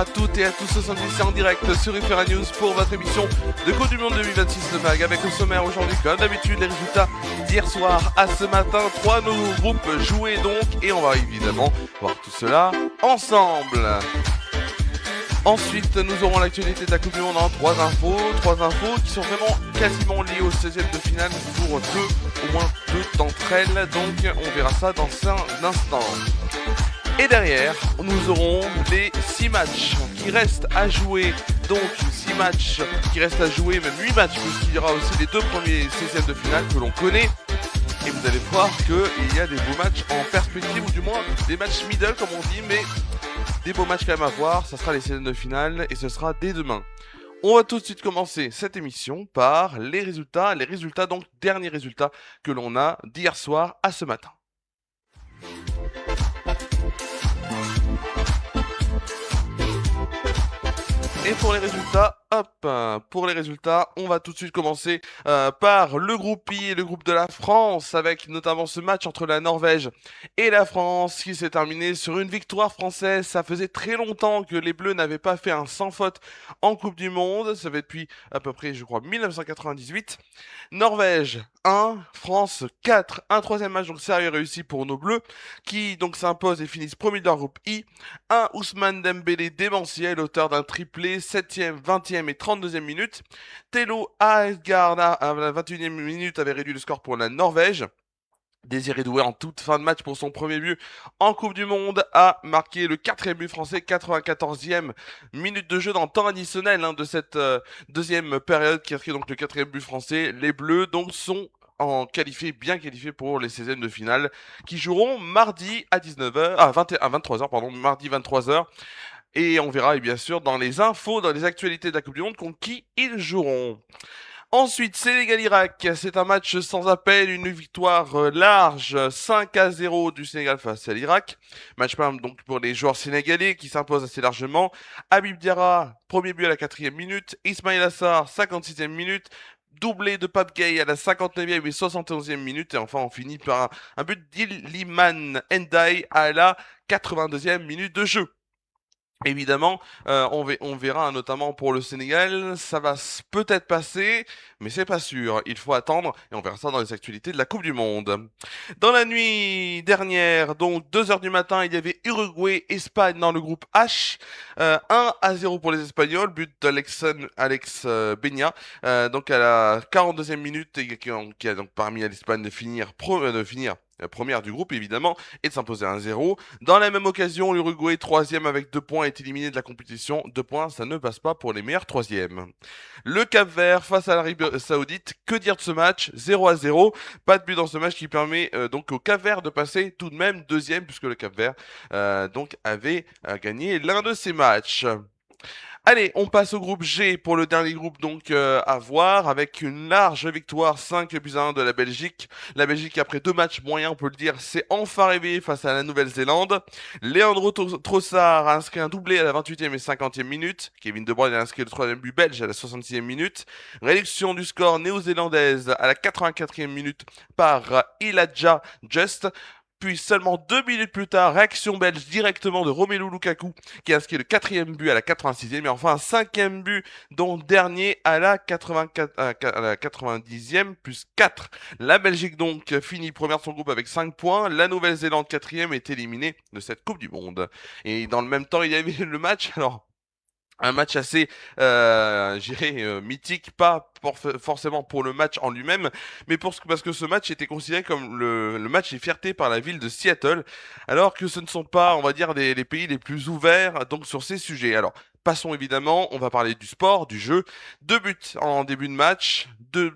à toutes et à tous, ce samedi c'est en direct sur Ufera News pour votre émission de Coupe du Monde 2026 de MAG, avec au sommaire aujourd'hui comme d'habitude les résultats d'hier soir à ce matin, 3 nouveaux groupes joués donc, et on va évidemment voir tout cela ensemble. Ensuite, nous aurons l'actualité de la Coupe du Monde en 3 infos qui sont vraiment quasiment liées au 16e de finale pour au moins deux d'entre elles, donc on verra ça dans un instant. Et derrière, nous aurons les 6 matchs qui restent à jouer, donc 6 matchs qui restent à jouer, même 8 matchs, puisqu'il y aura aussi les 2 premiers 16e de finale que l'on connaît. Et vous allez voir qu'il y a des beaux matchs en perspective, ou du moins des matchs middle comme on dit, mais des beaux matchs quand même à voir. Ça sera les 16e de finale et ce sera dès demain. On va tout de suite commencer cette émission par les résultats, donc derniers résultats que l'on a d'hier soir à ce matin. Et pour les résultats, on va tout de suite commencer par le groupe I et le groupe de la France, avec notamment ce match entre la Norvège et la France qui s'est terminé sur une victoire française. Ça faisait très longtemps que les Bleus n'avaient pas fait un sans faute en Coupe du Monde, ça fait depuis à peu près, je crois, 1998. Norvège 1, France 4, un troisième match donc sérieux réussi pour nos Bleus, qui donc s'imposent et finissent premier de leur groupe I. Un Ousmane Dembélé démentiel, auteur d'un triplé, 7e, 20e et 32e minute. Telo Aasgaard à la 21e minute avait réduit le score pour la Norvège. Désiré Doué en toute fin de match pour son premier but en Coupe du Monde a marqué le 4e but français, 94e minute de jeu dans le temps additionnel de cette deuxième période qui inscrit donc le 4e but français. Les Bleus donc sont bien qualifiés pour les 16e de finale qui joueront mardi à 23h, mardi 23h. Et on verra, et bien sûr, dans les infos, dans les actualités de la Coupe du Monde, contre qui ils joueront. Ensuite, Sénégal-Irak, c'est un match sans appel, une victoire large, 5-0 du Sénégal face à l'Irak. Match donc pour les joueurs sénégalais qui s'imposent assez largement. Habib Diarra, premier but à la 4e minute. Ismail Assar, 56e minute. Doublé de Pape Gueye à la 59e et 71e minute. Et enfin, on finit par un but d'Iliman Ndiaye à la 82e minute de jeu. Évidemment, on verra notamment pour le Sénégal, ça va peut-être passer, mais c'est pas sûr. Il faut attendre et on verra ça dans les actualités de la Coupe du Monde. Dans la nuit dernière, donc 2h du matin, il y avait Uruguay-Espagne dans le groupe H. 1-0 pour les Espagnols, but d'Alex Beña, donc à la 42e minute, qui a donc permis à l'Espagne de finir première du groupe évidemment, et de s'imposer 1-0. Dans la même occasion, l'Uruguay 3e avec 2 points est éliminé de la compétition. 2 points, ça ne passe pas pour les meilleurs 3e. Le Cap-Vert face à l'Arabie Saoudite, que dire de ce match? 0-0, pas de but dans ce match qui permet donc au Cap-Vert de passer tout de même 2e, puisque le Cap-Vert donc avait gagné l'un de ses matchs. Allez, on passe au groupe G pour le dernier groupe donc à voir, avec une large victoire 5-1 de la Belgique. La Belgique, après 2 matchs moyens, on peut le dire, s'est enfin réveillée face à la Nouvelle-Zélande. Leandro Trossard a inscrit un doublé à la 28e et 50e minute. Kevin De Bruyne a inscrit le 3e but belge à la 66e minute. Réduction du score néo-zélandaise à la 84e minute par Elijah Just. Puis seulement 2 minutes plus tard, réaction belge directement de Romelu Lukaku qui a inscrit le 4e but à la 86e et enfin un 5e but dont dernier à la 90e plus 4. La Belgique donc finit première de son groupe avec 5 points. La Nouvelle-Zélande 4e est éliminée de cette Coupe du Monde. Et dans le même temps, il y avait le match, un match assez, mythique, pas forcément pour le match en lui-même, mais parce que ce match était considéré comme le match des fiertés par la ville de Seattle, alors que ce ne sont pas, on va dire, les pays les plus ouverts donc sur ces sujets. Alors, passons évidemment, on va parler du sport, du jeu. 2 buts en début de match,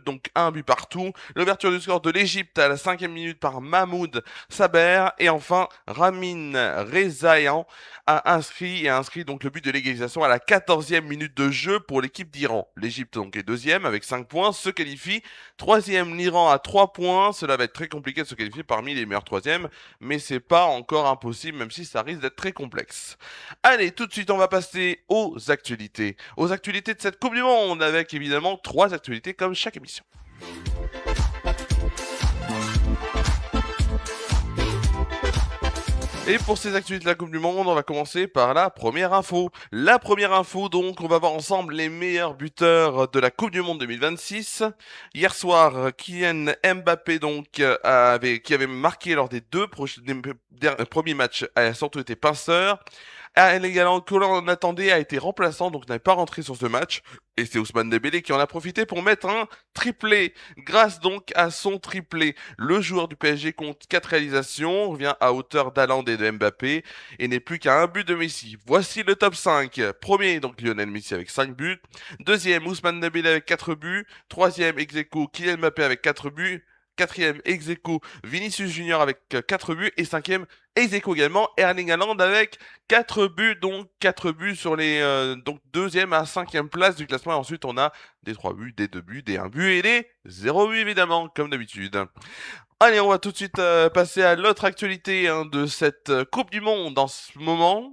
donc 1 but partout. L'ouverture du score de l'Égypte à la 5e minute par Mahmoud Saber. Et enfin, Ramin Rezaïan a inscrit donc le but de l'égalisation à la 14e minute de jeu pour l'équipe d'Iran. L'Égypte donc est 2e avec 5 points, se qualifie. 3e, l'Iran à 3 points. Cela va être très compliqué de se qualifier parmi les meilleurs 3e, mais c'est pas encore impossible, même si ça risque d'être très complexe. Allez, tout de suite, on va passer aux actualités. Aux actualités de cette Coupe du Monde, avec évidemment 3 actualités comme chaque émission. Et pour ces actualités de la Coupe du Monde, on va commencer par la première info. La première info, donc, on va voir ensemble les meilleurs buteurs de la Coupe du Monde 2026. Hier soir, Kylian Mbappé, donc, qui avait marqué lors des premiers matchs, a surtout été pinceur. Erling Haaland, que l'on attendait, a été remplaçant, donc n'avait pas rentré sur ce match. Et c'est Ousmane Dembélé qui en a profité pour mettre un triplé. Grâce donc à son triplé, le joueur du PSG compte 4 réalisations, revient à hauteur d'Haaland et de Mbappé, et n'est plus qu'à un but de Messi. Voici le top 5. Premier, donc Lionel Messi avec 5 buts. Deuxième, Ousmane Dembélé avec 4 buts. Troisième, ex aequo, Kylian Mbappé avec 4 buts. Quatrième, ex aequo, Vinicius Junior avec 4 buts. Et cinquième, ex aequo également, Erling Haaland avec 4 buts. Donc 4 buts sur les donc deuxième à cinquième place du classement. Et ensuite, on a des 3 buts, des 2 buts, des 1 but et des 0 but évidemment, comme d'habitude. Allez, on va tout de suite passer à l'autre actualité de cette Coupe du Monde en ce moment.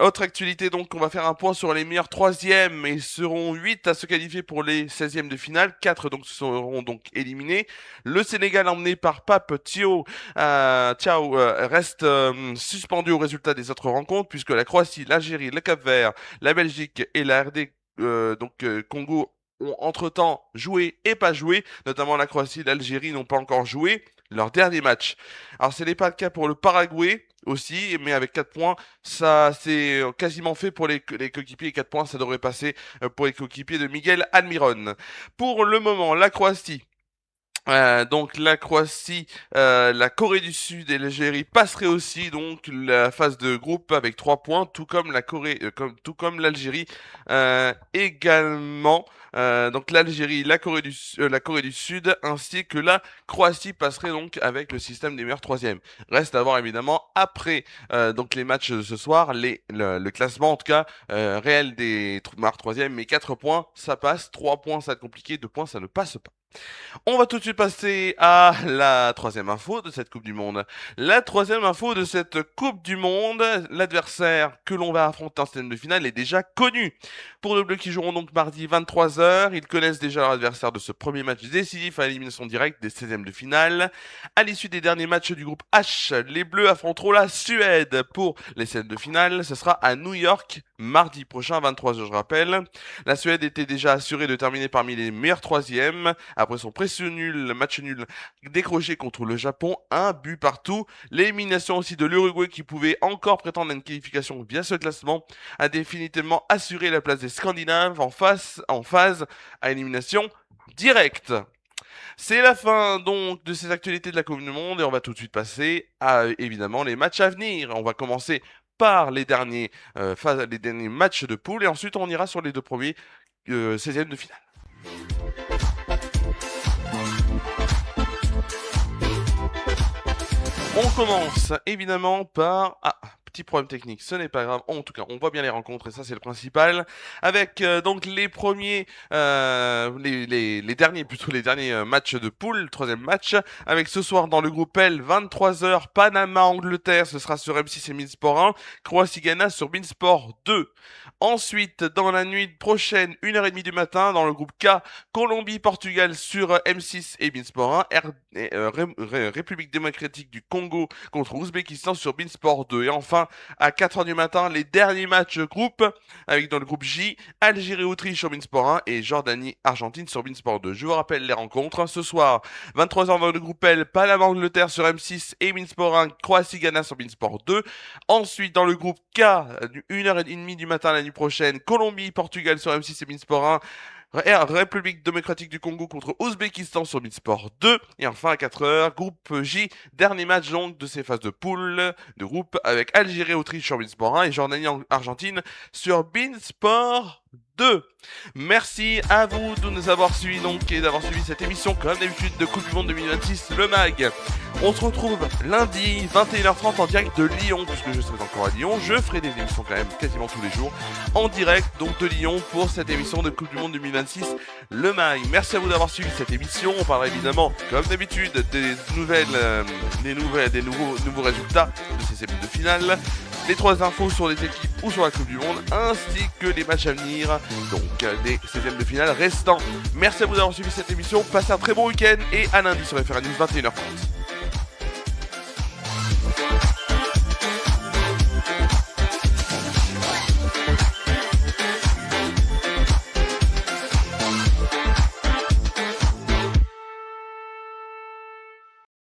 Autre actualité, donc, on va faire un point sur les meilleurs troisièmes et seront 8 à se qualifier pour les 16e de finale. 4 donc seront donc éliminés. Le Sénégal, emmené par Pape Thiaw, reste suspendu au résultat des autres rencontres puisque la Croatie, l'Algérie, le Cap-Vert, la Belgique et la RD Congo ont entre-temps joué et pas joué. Notamment la Croatie et l'Algérie n'ont pas encore joué leur dernier match. Alors ce n'est pas le cas pour le Paraguay aussi, mais avec 4 points, ça c'est quasiment fait pour les coéquipiers. 4 points, ça devrait passer pour les coéquipiers de Miguel Almiron. Pour le moment, la Croatie. Donc la Croatie, la Corée du Sud et l'Algérie passeraient aussi donc la phase de groupe avec 3 points, tout comme la Corée, tout comme l'Algérie également. Donc l'Algérie, la Corée du Sud ainsi que la Croatie passeraient donc avec le système des meilleurs troisièmes. Reste à voir évidemment après donc les matchs de ce soir, le classement en tout cas réel des meilleurs troisièmes. Mais 4 points ça passe, 3 points ça va être compliqué, 2 points ça ne passe pas. On va tout de suite passer à la troisième info de cette Coupe du Monde. La troisième info de cette Coupe du Monde, l'adversaire que l'on va affronter en scène de finale est déjà connu. Pour les Bleus qui joueront donc mardi 23h, ils connaissent déjà leur adversaire de ce premier match décisif à élimination directe des 16e de finale. À l'issue des derniers matchs du groupe H, les Bleus affronteront la Suède pour les scènes de finale. Ce sera à New York mardi prochain 23h, je rappelle. La Suède était déjà assurée de terminer parmi les meilleurs troisièmes après son précieux match nul décroché contre le Japon, un but partout. L'élimination aussi de l'Uruguay qui pouvait encore prétendre à une qualification via ce classement a définitivement assuré la place des Scandinaves en phase à élimination directe. C'est la fin donc de ces actualités de la Coupe du Monde et on va tout de suite passer à évidemment les matchs à venir. On va commencer par les derniers matchs de poule et ensuite on ira sur les 2 premiers 16e de finale. On commence évidemment par... petit problème technique, ce n'est pas grave. En tout cas, on voit bien les rencontres et ça c'est le principal. Avec donc les premiers, les derniers matchs de poule, le troisième match. Avec ce soir dans le groupe L, 23h, Panama-Angleterre, ce sera sur M6 et Beansport 1. Croatie-Ghana sur Beansport 2. Ensuite, dans la nuit prochaine, 1h30 du matin, dans le groupe K, Colombie-Portugal sur M6 et Beansport 1. République démocratique du Congo contre Ouzbékistan sur Beansport 2. Et enfin, à 4h du matin, les derniers matchs groupe, avec dans le groupe J, Algérie-Autriche sur Beansport 1 et Jordanie-Argentine sur Beansport 2. Je vous rappelle les rencontres. Ce soir, 23h dans le groupe L, Panama-Angleterre sur M6 et Beansport 1, Croatie-Ghana sur Beansport 2. Ensuite, dans le groupe K, 1h30 du matin la nuit prochaine, Colombie-Portugal sur M6 et Beansport 1. République démocratique du Congo contre Ouzbékistan sur Beansport 2. Et enfin à 4h, groupe J, dernier match donc de ces phases de poule de groupe avec Algérie-Autriche sur Beansport 1 et Jordanie-Argentine sur Beansport 2. Merci à vous de nous avoir suivis donc et d'avoir suivi cette émission comme d'habitude de Coupe du Monde 2026, le MAG. On se retrouve lundi 21h30 en direct de Lyon puisque je serai encore à Lyon. Je ferai des émissions quand même quasiment tous les jours en direct donc de Lyon pour cette émission de Coupe du Monde 2026, le MAG. Merci à vous d'avoir suivi cette émission. On parlera évidemment comme d'habitude des nouveaux résultats de ces séries de finale, les 3 infos sur les équipes ou sur la Coupe du Monde ainsi que les matchs à venir donc des 16e de finale restants. Merci à vous d'avoir suivi cette émission, passez un très bon week-end et à lundi sur FR News 21h30.